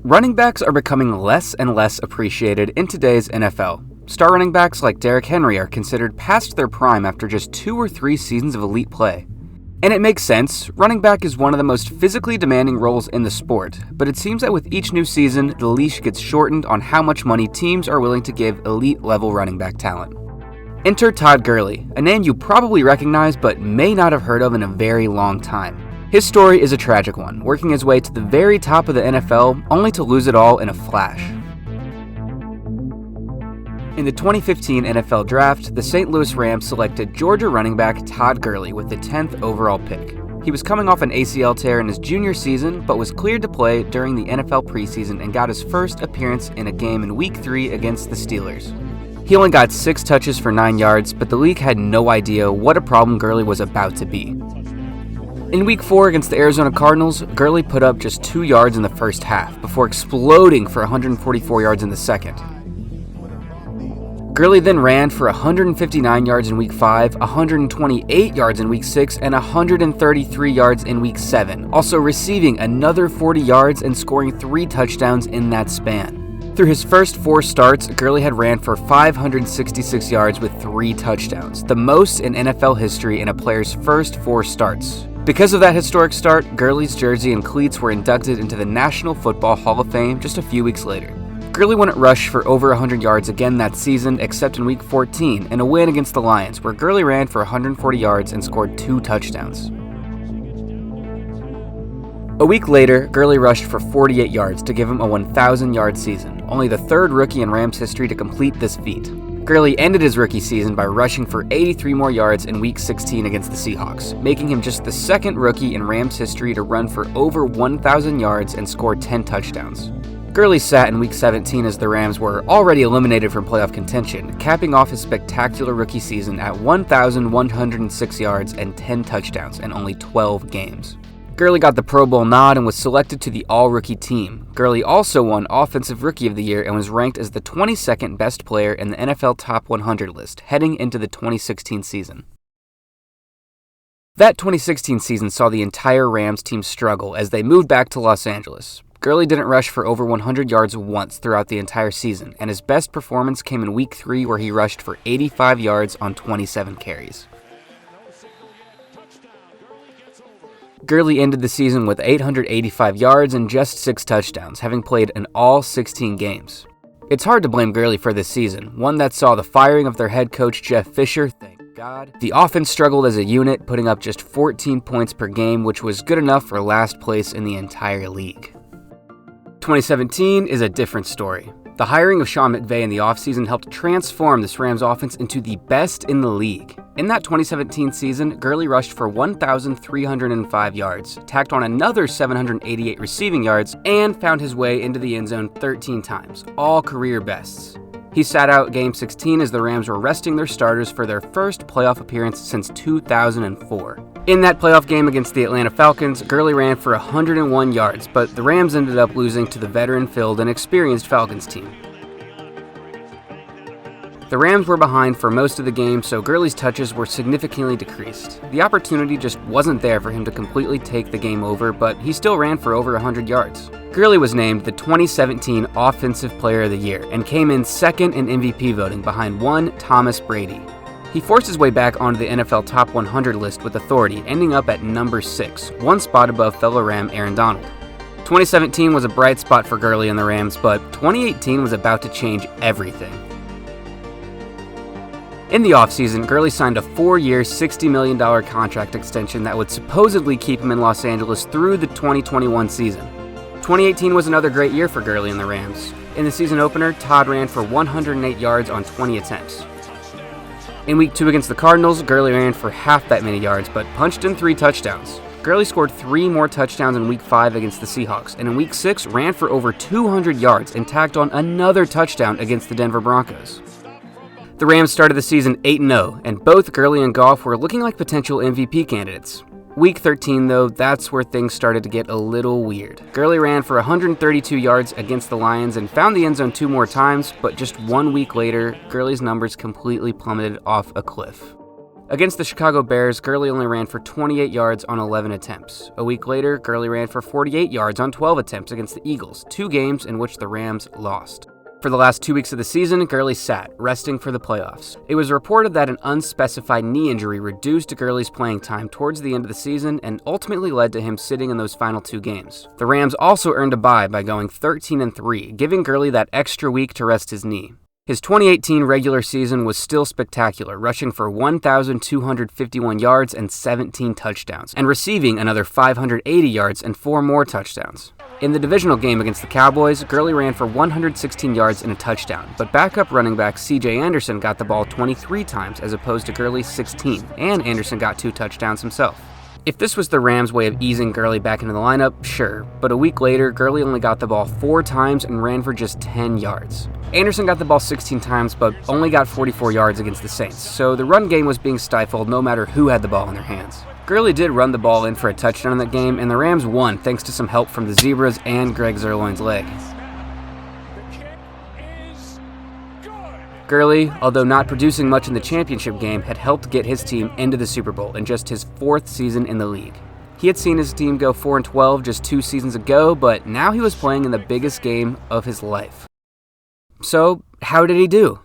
Running backs are becoming less and less appreciated in today's NFL. Star running backs like Derrick Henry are considered past their prime after just 2 or 3 seasons of elite play. And it makes sense, running back is one of the most physically demanding roles in the sport, but it seems that with each new season, the leash gets shortened on how much money teams are willing to give elite-level running back talent. Enter Todd Gurley, a name you probably recognize but may not have heard of in a very long time. His story is a tragic one, working his way to the very top of the NFL, only to lose it all in a flash. In the 2015 NFL Draft, the St. Louis Rams selected Georgia running back Todd Gurley with the 10th overall pick. He was coming off an ACL tear in his junior season, but was cleared to play during the NFL preseason and got his first appearance in a game in Week 3 against the Steelers. He only got 6 touches for 9 yards, but the league had no idea what a problem Gurley was about to be. In Week 4 against the Arizona Cardinals, Gurley put up just 2 yards in the first half, before exploding for 144 yards in the second. Gurley then ran for 159 yards in Week 5, 128 yards in Week 6, and 133 yards in Week 7, also receiving another 40 yards and scoring 3 touchdowns in that span. Through his first 4 starts, Gurley had ran for 566 yards with 3 touchdowns, the most in NFL history in a player's first 4 starts. Because of that historic start, Gurley's jersey and cleats were inducted into the National Football Hall of Fame just a few weeks later. Gurley wouldn't rush for over 100 yards again that season except in Week 14 in a win against the Lions, where Gurley ran for 140 yards and scored 2 touchdowns. A week later, Gurley rushed for 48 yards to give him a 1,000-yard season, only the 3rd rookie in Rams history to complete this feat. Gurley ended his rookie season by rushing for 83 more yards in Week 16 against the Seahawks, making him just the 2nd rookie in Rams history to run for over 1,000 yards and score 10 touchdowns. Gurley sat in Week 17 as the Rams were already eliminated from playoff contention, capping off his spectacular rookie season at 1,106 yards and 10 touchdowns in only 12 games. Gurley got the Pro Bowl nod and was selected to the All-Rookie team. Gurley also won Offensive Rookie of the Year and was ranked as the 22nd best player in the NFL Top 100 list, heading into the 2016 season. That 2016 season saw the entire Rams team struggle as they moved back to Los Angeles. Gurley didn't rush for over 100 yards once throughout the entire season, and his best performance came in Week 3 where he rushed for 85 yards on 27 carries. Gurley ended the season with 885 yards and just 6 touchdowns, having played in all 16 games. It's hard to blame Gurley for this season, one that saw the firing of their head coach Jeff Fisher, thank God. The offense struggled as a unit, putting up just 14 points per game, which was good enough for last place in the entire league. 2017 is a different story. The hiring of Sean McVay in the offseason helped transform this Rams offense into the best in the league. In that 2017 season, Gurley rushed for 1,305 yards, tacked on another 788 receiving yards, and found his way into the end zone 13 times, all career bests. He sat out Game 16 as the Rams were resting their starters for their first playoff appearance since 2004. In that playoff game against the Atlanta Falcons, Gurley ran for 101 yards, but the Rams ended up losing to the veteran-filled and experienced Falcons team. The Rams were behind for most of the game, so Gurley's touches were significantly decreased. The opportunity just wasn't there for him to completely take the game over, but he still ran for over 100 yards. Gurley was named the 2017 Offensive Player of the Year and came in 2nd in MVP voting behind one Thomas Brady. He forced his way back onto the NFL Top 100 list with authority, ending up at number 6, one spot above fellow Ram Aaron Donald. 2017 was a bright spot for Gurley and the Rams, but 2018 was about to change everything. In the offseason, Gurley signed a 4-year, $60 million contract extension that would supposedly keep him in Los Angeles through the 2021 season. 2018 was another great year for Gurley and the Rams. In the season opener, Todd ran for 108 yards on 20 attempts. In Week 2 against the Cardinals, Gurley ran for half that many yards, but punched in 3 touchdowns. Gurley scored 3 more touchdowns in Week 5 against the Seahawks, and in Week 6 ran for over 200 yards and tacked on another touchdown against the Denver Broncos. The Rams started the season 8-0, and both Gurley and Goff were looking like potential MVP candidates. Week 13, though, that's where things started to get a little weird. Gurley ran for 132 yards against the Lions and found the end zone 2 more times, but just 1 week later, Gurley's numbers completely plummeted off a cliff. Against the Chicago Bears, Gurley only ran for 28 yards on 11 attempts. A week later, Gurley ran for 48 yards on 12 attempts against the Eagles, 2 games in which the Rams lost. For the last 2 weeks of the season, Gurley sat, resting for the playoffs. It was reported that an unspecified knee injury reduced Gurley's playing time towards the end of the season and ultimately led to him sitting in those final 2 games. The Rams also earned a bye by going 13-3, giving Gurley that extra week to rest his knee. His 2018 regular season was still spectacular, rushing for 1,251 yards and 17 touchdowns, and receiving another 580 yards and 4 more touchdowns. In the divisional game against the Cowboys, Gurley ran for 116 yards and a touchdown, but backup running back C.J. Anderson got the ball 23 times as opposed to Gurley's 16, and Anderson got 2 touchdowns himself. If this was the Rams' way of easing Gurley back into the lineup, sure, but a week later, Gurley only got the ball 4 times and ran for just 10 yards. Anderson got the ball 16 times, but only got 44 yards against the Saints, so the run game was being stifled no matter who had the ball in their hands. Gurley did run the ball in for a touchdown in that game, and the Rams won thanks to some help from the Zebras and Greg Zuerlein's leg. Gurley, although not producing much in the championship game, had helped get his team into the Super Bowl in just his 4th season in the league. He had seen his team go 4-12 just 2 seasons ago, but now he was playing in the biggest game of his life. So, how did he do?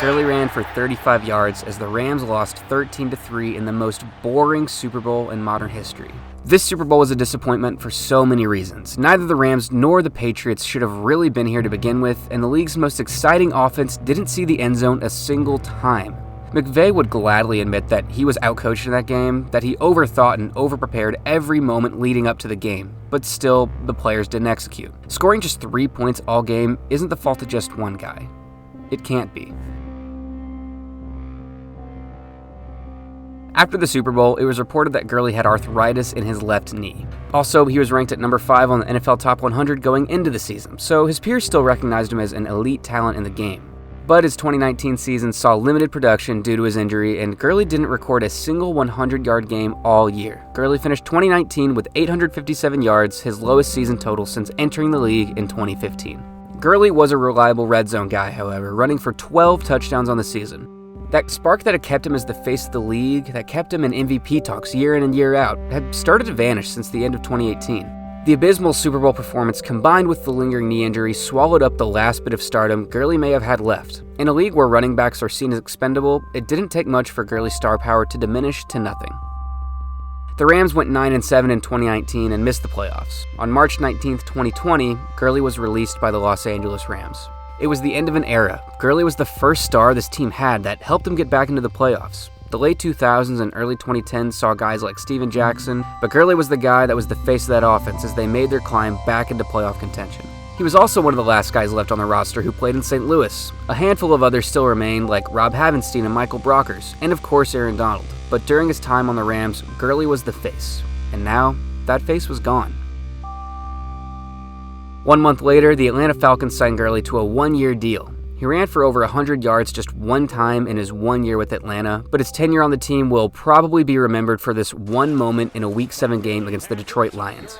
Gurley ran for 35 yards as the Rams lost 13-3 in the most boring Super Bowl in modern history. This Super Bowl was a disappointment for so many reasons. Neither the Rams nor the Patriots should have really been here to begin with, and the league's most exciting offense didn't see the end zone a single time. McVay would gladly admit that he was outcoached in that game, that he overthought and overprepared every moment leading up to the game, but still, the players didn't execute. Scoring just 3 points all game isn't the fault of just one guy. It can't be. After the Super Bowl, it was reported that Gurley had arthritis in his left knee. Also, he was ranked at number 5 on the NFL Top 100 going into the season, so his peers still recognized him as an elite talent in the game. But his 2019 season saw limited production due to his injury, and Gurley didn't record a single 100-yard game all year. Gurley finished 2019 with 857 yards, his lowest season total since entering the league in 2015. Gurley was a reliable red zone guy, however, running for 12 touchdowns on the season. That spark that had kept him as the face of the league, that kept him in MVP talks year in and year out, had started to vanish since the end of 2018. The abysmal Super Bowl performance combined with the lingering knee injury swallowed up the last bit of stardom Gurley may have had left. In a league where running backs are seen as expendable, it didn't take much for Gurley's star power to diminish to nothing. The Rams went 9-7 in 2019 and missed the playoffs. On March 19, 2020, Gurley was released by the Los Angeles Rams. It was the end of an era. Gurley was the first star this team had that helped them get back into the playoffs. The late 2000s and early 2010s saw guys like Steven Jackson, but Gurley was the guy that was the face of that offense as they made their climb back into playoff contention. He was also one of the last guys left on the roster who played in St. Louis. A handful of others still remained, like Rob Havenstein and Michael Brockers, and of course Aaron Donald. But during his time on the Rams, Gurley was the face. And now, that face was gone. 1 month later, the Atlanta Falcons signed Gurley to a 1-year deal. He ran for over 100 yards just 1 time in his 1 year with Atlanta, but his tenure on the team will probably be remembered for this one moment in a Week 7 game against the Detroit Lions.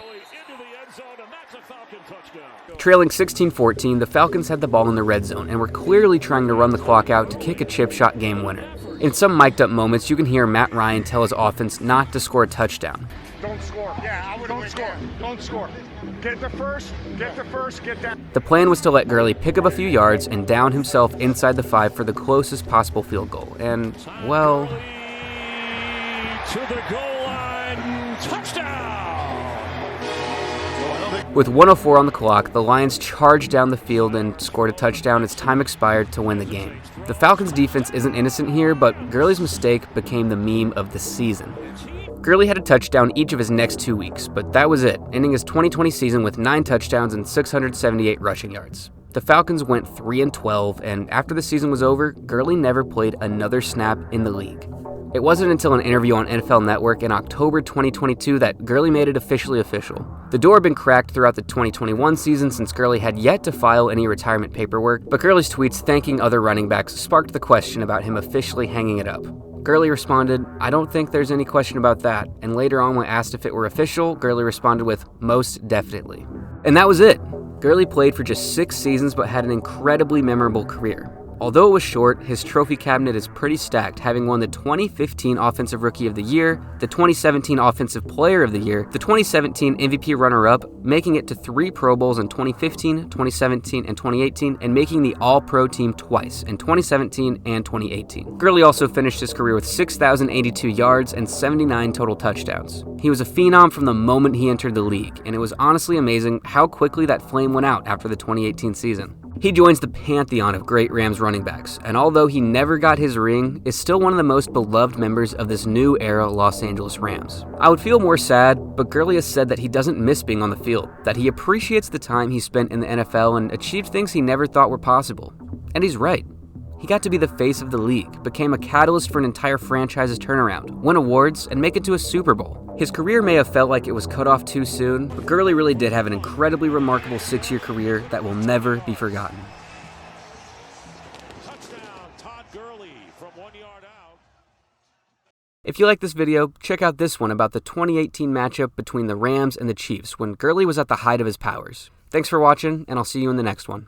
Trailing 16-14, the Falcons had the ball in the red zone and were clearly trying to run the clock out to kick a chip shot game winner. In some mic'd up moments, you can hear Matt Ryan tell his offense not to score a touchdown. Don't score. Yeah, don't score. Don't score. Get the first, get that. The plan was to let Gurley pick up a few yards and down himself inside the 5 for the closest possible field goal. And, well... To the goal line, touchdown! With 1:04 on the clock, the Lions charged down the field and scored a touchdown as time expired to win the game. The Falcons' defense isn't innocent here, but Gurley's mistake became the meme of the season. Gurley had a touchdown each of his next 2 weeks, but that was it, ending his 2020 season with 9 touchdowns and 678 rushing yards. The Falcons went 3-12, and after the season was over, Gurley never played another snap in the league. It wasn't until an interview on NFL Network in October 2022 that Gurley made it officially official. The door had been cracked throughout the 2021 season since Gurley had yet to file any retirement paperwork, but Gurley's tweets thanking other running backs sparked the question about him officially hanging it up. Gurley responded, "I don't think there's any question about that," and later on when asked if it were official, Gurley responded with, "Most definitely." And that was it. Gurley played for just 6 seasons but had an incredibly memorable career. Although it was short, his trophy cabinet is pretty stacked, having won the 2015 Offensive Rookie of the Year, the 2017 Offensive Player of the Year, the 2017 MVP runner-up, making it to 3 Pro Bowls in 2015, 2017, and 2018, and making the All-Pro team twice, in 2017 and 2018. Gurley also finished his career with 6,082 yards and 79 total touchdowns. He was a phenom from the moment he entered the league, and it was honestly amazing how quickly that flame went out after the 2018 season. He joins the pantheon of great Rams running backs, and although he never got his ring, is still one of the most beloved members of this new era Los Angeles Rams. I would feel more sad, but Gurley has said that he doesn't miss being on the field, that he appreciates the time he spent in the NFL and achieved things he never thought were possible. And he's right. He got to be the face of the league, became a catalyst for an entire franchise's turnaround, win awards, and make it to a Super Bowl. His career may have felt like it was cut off too soon, but Gurley really did have an incredibly remarkable 6-year career that will never be forgotten. Touchdown, Todd Gurley from 1 yard out. If you like this video, check out this one about the 2018 matchup between the Rams and the Chiefs when Gurley was at the height of his powers. Thanks for watching, and I'll see you in the next one.